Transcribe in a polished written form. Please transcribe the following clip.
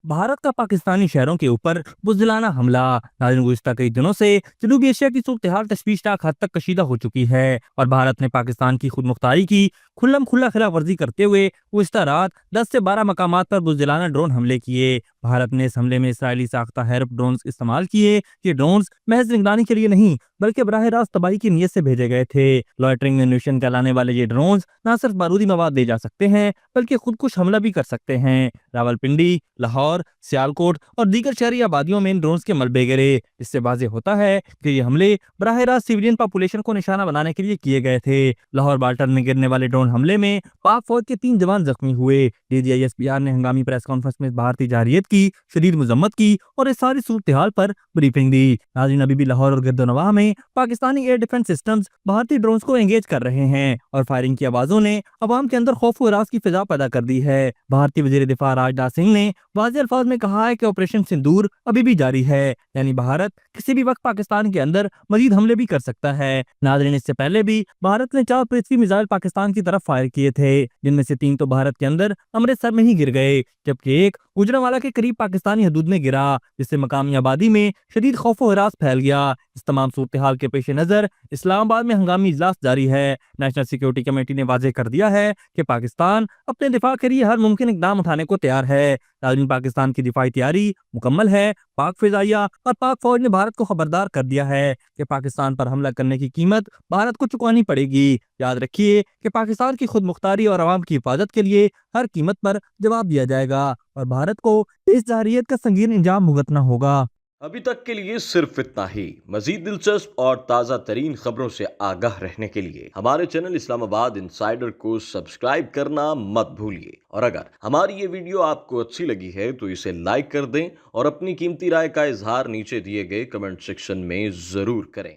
भारत का पाकिस्तानी शहरों के ऊपर बुज़दिलाना हमला। नाज़रीन, गुज़िश्ता कई दिनों से जनूबी एशिया की सूरत-ए-हाल तशवीशनाक हद तक कशीदा हो चुकी है और भारत ने पाकिस्तान की खुद मुख्तारी की खुल्लम-खुल्ला खिलाफ वर्जी करते हुए गुज़िश्ता रात 10 से 12 मकामात पर बुज़दिलाना ड्रोन हमले किए। भारत ने इस हमले में इसराइली साख्ता हैरप ड्रोन्स इस्तेमाल किए। ये ड्रोन्स महज निगरानी के लिए नहीं बल्कि बराह रास्त तबाही की नीयत से भेजे गए थे। लॉयटरिंग म्यूनिशन कहलाने वाले ये ड्रोन्स न सिर्फ बारूदी मवाद ले जा सकते हैं बल्कि खुदकुश हमला भी कर सकते हैं। रावलपिंडी, लाहौर, सियालकोट और दीगर शहरी आबादियों में इन ड्रोन्स के मलबे गिरे। इससे वाज़ेह होता है कि ये हमले बराह रास्त सिविलियन पॉपुलेशन को निशाना बनाने के लिए किए गए थे। लाहौर बाल्टन में गिरने वाले ड्रोन हमले में पाक फौज के 3 जवान जख्मी हुए। DGISPR ने हंगामी प्रेस कॉन्फ्रेंस में भारतीय जारहियत की शदीद मजम्मत की और इस सारी सूरत-ए-हाल पर ब्रीफिंग दी। नाज़रीन, अभी भी लाहौर और गिरदोनवाह में पाकिस्तानी एयर डिफेंस सिस्टम्स भारतीय ड्रोन्स को एंगेज कर रहे हैं और फायरिंग की आवाजों ने अवाम के अंदर खौफ व हरास की फिजा पैदा कर दी है। भारतीय वजीर दिफा राजनाथ सिंह ने वाज़े अल्फाज में कहा है कि ऑपरेशन सिंदूर अभी भी जारी है, यानी भारत किसी भी वक्त पाकिस्तान के अंदर मजीद हमले भी कर सकता है। नाज़रीन, इससे पहले भी भारत ने 4 पृथ्वी मिसाइल पाकिस्तान की तरफ फायर किए थे, जिनमें से 3 तो भारत के अंदर अमृतसर में ही गिर गए, जबकि एक गुजरांवाला के करीब पाकिस्तानी हदूद में गिरा, जिससे मकामी आबादी में शदीद खौफ व हरास फैल गया। इस तमाम सूरत हाल के पेश नज़र इस्लामाबाद में हंगामी इजलास जारी है। नेशनल सिक्योरिटी कमेटी ने वाज़ेह कर दिया है कि पाकिस्तान अपने दिफा के लिए हर मुमकिन इकदाम उठाने को तैयार है। नाज़रीन, पाकिस्तान की दिफाई तैयारी मुकम्मल है। पाक फिजाइया और पाक फौज ने भारत को खबरदार कर दिया है कि पाकिस्तान पर हमला करने की कीमत भारत को चुकानी पड़ेगी। याद रखिए कि पाकिस्तान की खुद मुख्तारी और आवाम की हिफाजत के लिए हर कीमत पर जवाब दिया जाएगा और भारत को इस जारहियत का संगीन इंजाम भुगतना होगा। अभी तक के लिए सिर्फ इतना ही। मजीद दिलचस्प और ताज़ा तरीन खबरों से आगाह रहने के लिए हमारे चैनल इस्लामाबाद इंसाइडर को सब्सक्राइब करना मत भूलिए। और अगर हमारी ये वीडियो आपको अच्छी लगी है तो इसे लाइक कर दें और अपनी कीमती राय का इजहार नीचे दिए गए कमेंट सेक्शन में ज़रूर करें।